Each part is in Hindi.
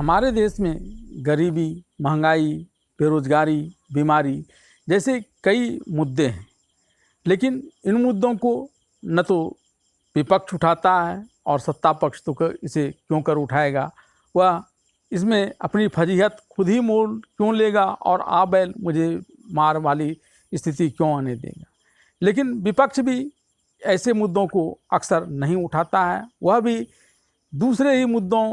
हमारे देश में गरीबी, महंगाई, बेरोजगारी, बीमारी जैसे कई मुद्दे हैं, लेकिन इन मुद्दों को न तो विपक्ष उठाता है और सत्ता पक्ष तो इसे क्यों कर उठाएगा। वह इसमें अपनी फजीहत खुद ही मोल क्यों लेगा और आ बैल मुझे मार वाली स्थिति क्यों आने देगा। लेकिन विपक्ष भी ऐसे मुद्दों को अक्सर नहीं उठाता है, वह भी दूसरे ही मुद्दों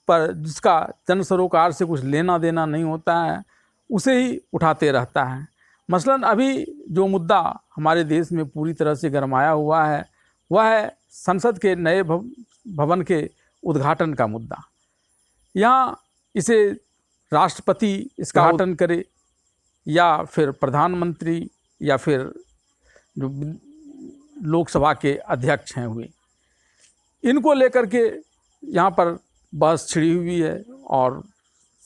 पर जिसका जन सरोकार से कुछ लेना देना नहीं होता है उसे ही उठाते रहता है। मसलन अभी जो मुद्दा हमारे देश में पूरी तरह से गरमाया हुआ है वह है संसद के नए भवन के उद्घाटन का मुद्दा। यहाँ इसे राष्ट्रपति इसका उद्घाटन करे या फिर प्रधानमंत्री या फिर जो लोकसभा के अध्यक्ष हैं हुए, इनको लेकर के यहाँ पर बहस छिड़ी हुई है और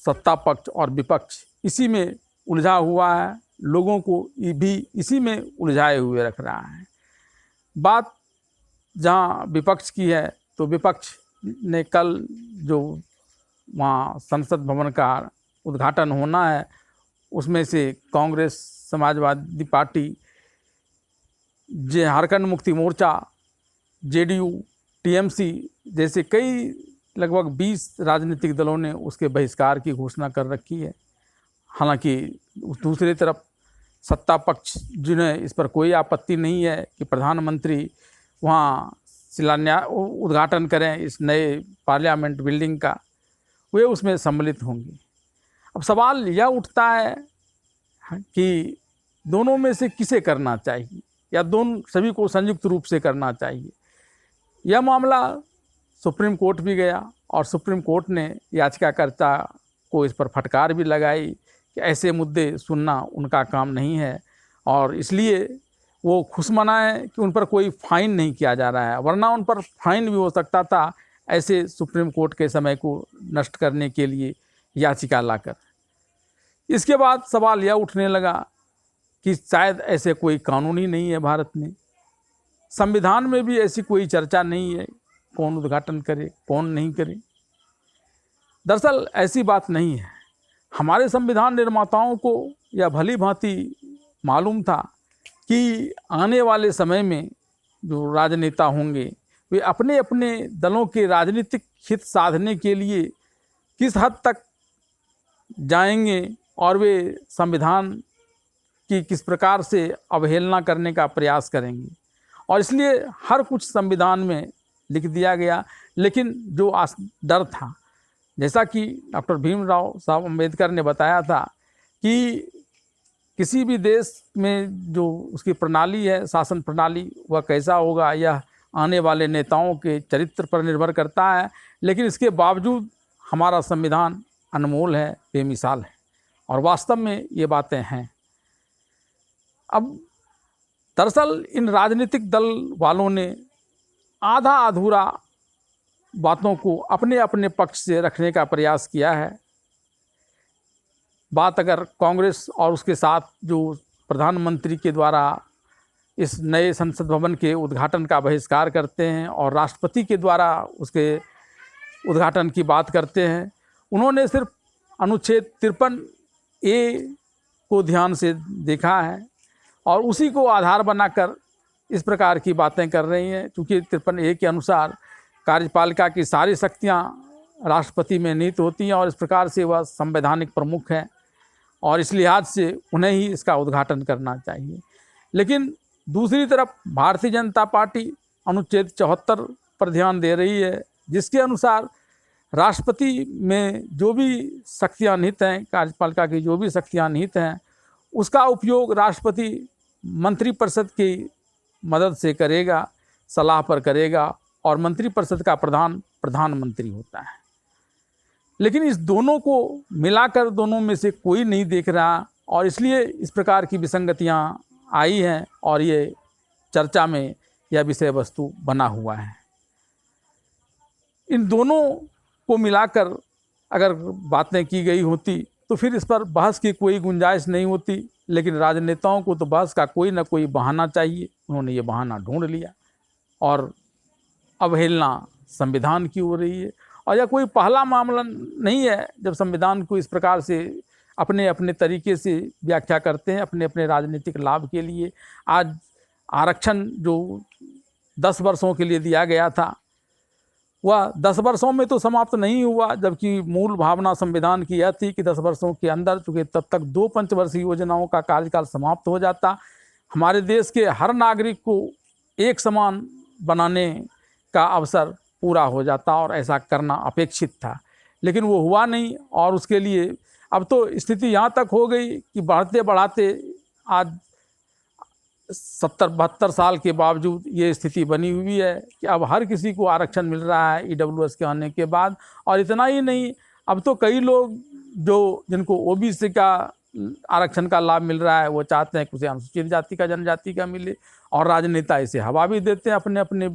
सत्ता पक्ष और विपक्ष इसी में उलझा हुआ है, लोगों को भी इसी में उलझाए हुए रख रहा है। बात जहाँ विपक्ष की है तो विपक्ष ने कल जो वहाँ संसद भवन का उद्घाटन होना है उसमें से Congress, Samajwadi party, Jharkhand Mukti Morcha, JDU, TMC जैसे कई लगभग 20 राजनीतिक दलों ने उसके बहिष्कार की घोषणा कर रखी है। हालांकि दूसरी तरफ सत्ता पक्ष जिन्हें इस पर कोई आपत्ति नहीं है कि प्रधानमंत्री वहाँ शिलान्यास उद्घाटन करें इस नए पार्लियामेंट बिल्डिंग का, वे उसमें सम्मिलित होंगे। अब सवाल यह उठता है कि दोनों में से किसे करना चाहिए या दोनों सभी को संयुक्त रूप से करना चाहिए। यह मामला सुप्रीम कोर्ट भी गया और सुप्रीम कोर्ट ने याचिकाकर्ता को इस पर फटकार भी लगाई कि ऐसे मुद्दे सुनना उनका काम नहीं है और इसलिए वो खुश मनाएं कि उन पर कोई फ़ाइन नहीं किया जा रहा है, वरना उन पर फाइन भी हो सकता था ऐसे सुप्रीम कोर्ट के समय को नष्ट करने के लिए याचिका लाकर। इसके बाद सवाल यह उठने लगा कि शायद ऐसे कोई कानून ही नहीं है भारत में, संविधान में भी ऐसी कोई चर्चा नहीं है कौन उद्घाटन करे कौन नहीं करे। दरअसल ऐसी बात नहीं है। हमारे संविधान निर्माताओं को यह भली भांति मालूम था कि आने वाले समय में जो राजनेता होंगे वे अपने अपने दलों के राजनीतिक हित साधने के लिए किस हद तक जाएंगे और वे संविधान की किस प्रकार से अवहेलना करने का प्रयास करेंगे, और इसलिए हर कुछ संविधान में लिख दिया गया। लेकिन जो डर था, जैसा कि डॉक्टर भीमराव साहब अम्बेडकर ने बताया था कि किसी भी देश में जो उसकी प्रणाली है, शासन प्रणाली, वह कैसा होगा यह आने वाले नेताओं के चरित्र पर निर्भर करता है। लेकिन इसके बावजूद हमारा संविधान अनमोल है, बेमिसाल है और वास्तव में ये बातें हैं। अब दरअसल इन राजनीतिक दल वालों ने आधा अधूरा बातों को अपने अपने पक्ष से रखने का प्रयास किया है। बात अगर कांग्रेस और उसके साथ जो प्रधानमंत्री के द्वारा इस नए संसद भवन के उद्घाटन का बहिष्कार करते हैं और राष्ट्रपति के द्वारा उसके उद्घाटन की बात करते हैं, उन्होंने सिर्फ अनुच्छेद 53A को ध्यान से देखा है और उसी को आधार बनाकर इस प्रकार की बातें कर रही हैं। क्योंकि 53A के अनुसार कार्यपालिका की सारी शक्तियां राष्ट्रपति में निहित होती हैं और इस प्रकार से वह संवैधानिक प्रमुख हैं और इस लिहाज से उन्हें ही इसका उद्घाटन करना चाहिए। लेकिन दूसरी तरफ भारतीय जनता पार्टी अनुच्छेद 74 पर ध्यान दे रही है, जिसके अनुसार राष्ट्रपति में जो भी शक्तियां निहित हैं, कार्यपालिका की जो भी शक्तियां निहित हैं, उसका उपयोग राष्ट्रपति मंत्रिपरिषद की मदद से करेगा, सलाह पर करेगा और मंत्रिपरिषद का प्रधानमंत्री होता है। लेकिन इस दोनों को मिलाकर दोनों में से कोई नहीं देख रहा और इसलिए इस प्रकार की विसंगतियां आई हैं और ये चर्चा में यह विषय वस्तु बना हुआ है। इन दोनों को मिलाकर अगर बातें की गई होती तो फिर इस पर बहस की कोई गुंजाइश नहीं होती। लेकिन राजनेताओं को तो बहस का कोई ना कोई बहाना चाहिए, उन्होंने ये बहाना ढूंढ लिया और अवहेलना संविधान की हो रही है और यह कोई पहला मामला नहीं है जब संविधान को इस प्रकार से अपने अपने तरीके से व्याख्या करते हैं अपने अपने राजनीतिक लाभ के लिए। आज आरक्षण जो 10 वर्षों के लिए दिया गया था वह 10 वर्षों में तो समाप्त नहीं हुआ, जबकि मूल भावना संविधान की यह थी कि 10 वर्षों के अंदर, चूँकि तब तक 2 पंचवर्षीय योजनाओं का कार्यकाल समाप्त हो जाता, हमारे देश के हर नागरिक को एक समान बनाने का अवसर पूरा हो जाता और ऐसा करना अपेक्षित था, लेकिन वो हुआ नहीं। और उसके लिए अब तो स्थिति यहाँ तक हो गई कि बढ़ते बढ़ाते आज 70-72 साल के बावजूद ये स्थिति बनी हुई है कि अब हर किसी को आरक्षण मिल रहा है ईडब्ल्यूएस के आने के बाद। और इतना ही नहीं, अब तो कई लोग जिनको ओबीसी का आरक्षण का लाभ मिल रहा है वो चाहते हैं कि उसे अनुसूचित जाति का जनजाति का मिले, और राजनेता इसे हवा भी देते हैं अपने अपने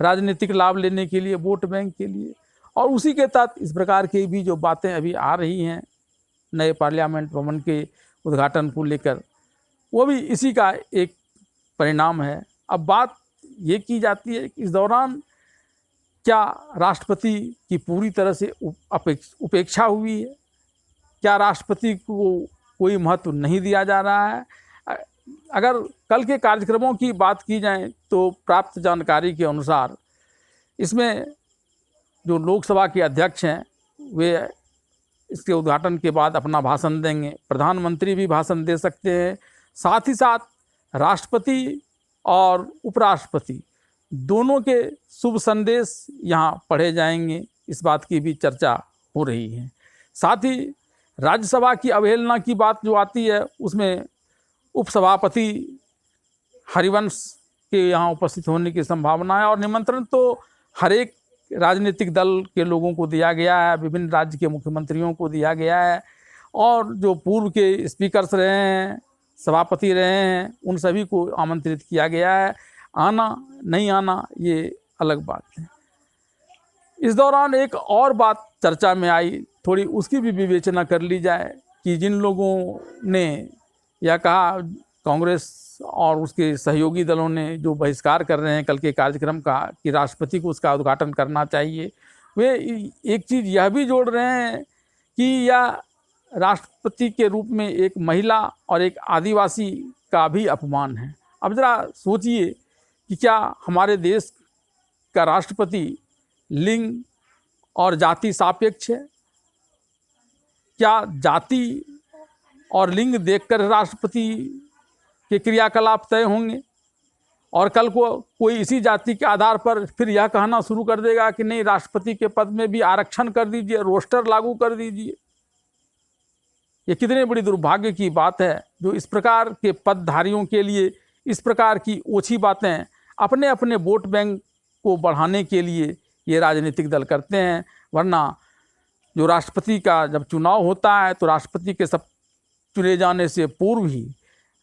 राजनीतिक लाभ लेने के लिए, वोट बैंक के लिए। और उसी के तहत इस प्रकार की भी जो बातें अभी आ रही हैं नए पार्लियामेंट भवन के उद्घाटन को लेकर, वो भी इसी का एक परिणाम है। अब बात ये की जाती है कि इस दौरान क्या राष्ट्रपति की पूरी तरह से उपेक्षा हुई है, क्या राष्ट्रपति को कोई महत्व नहीं दिया जा रहा है। अगर कल के कार्यक्रमों की बात की जाए तो प्राप्त जानकारी के अनुसार इसमें जो लोकसभा के अध्यक्ष हैं वे इसके उद्घाटन के बाद अपना भाषण देंगे, प्रधानमंत्री भी भाषण दे सकते हैं, साथ ही साथ राष्ट्रपति और उपराष्ट्रपति दोनों के शुभ संदेश यहाँ पढ़े जाएंगे, इस बात की भी चर्चा हो रही है। साथ ही राज्यसभा की अवहेलना की बात जो आती है उसमें उपसभापति हरिवंश के यहाँ उपस्थित होने की संभावना है, और निमंत्रण तो हर एक राजनीतिक दल के लोगों को दिया गया है, विभिन्न राज्य के मुख्यमंत्रियों को दिया गया है, और जो पूर्व के स्पीकर्स रहे हैं, सभापति रहे हैं, उन सभी को आमंत्रित किया गया है। आना नहीं आना ये अलग बात है। इस दौरान एक और बात चर्चा में आई, थोड़ी उसकी भी विवेचना कर ली जाए कि जिन लोगों ने यह कहा, कांग्रेस और उसके सहयोगी दलों ने जो बहिष्कार कर रहे हैं कल के कार्यक्रम का कि राष्ट्रपति को उसका उद्घाटन करना चाहिए, वे एक चीज़ यह भी जोड़ रहे हैं कि यह राष्ट्रपति के रूप में एक महिला और एक आदिवासी का भी अपमान है। अब ज़रा सोचिए कि क्या हमारे देश का राष्ट्रपति लिंग और जाति सापेक्ष है? क्या जाति और लिंग देखकर राष्ट्रपति के क्रियाकलाप तय होंगे? और कल को कोई इसी जाति के आधार पर फिर यह कहना शुरू कर देगा कि नहीं, राष्ट्रपति के पद में भी आरक्षण कर दीजिए, रोस्टर लागू कर दीजिए। ये कितने बड़ी दुर्भाग्य की बात है जो इस प्रकार के पदधारियों के लिए इस प्रकार की ओछी बातें अपने अपने वोट बैंक को बढ़ाने के लिए ये राजनीतिक दल करते हैं। वरना जो राष्ट्रपति का जब चुनाव होता है तो राष्ट्रपति के सब चुने जाने से पूर्व ही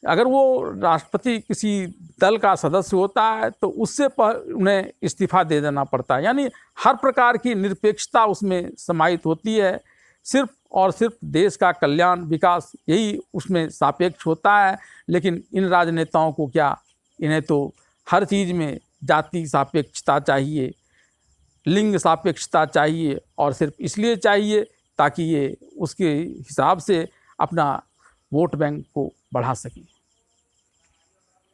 अगर वो राष्ट्रपति किसी दल का सदस्य होता है तो उससे उन्हें इस्तीफा दे देना पड़ता है। यानी हर प्रकार की निरपेक्षता उसमें समाहित होती है। सिर्फ और सिर्फ देश का कल्याण, विकास, यही उसमें सापेक्ष होता है। लेकिन इन राजनेताओं को क्या, इन्हें तो हर चीज़ में जाति सापेक्षता चाहिए, लिंग सापेक्षता चाहिए, और सिर्फ इसलिए चाहिए ताकि ये उसके हिसाब से अपना वोट बैंक को बढ़ा सकें।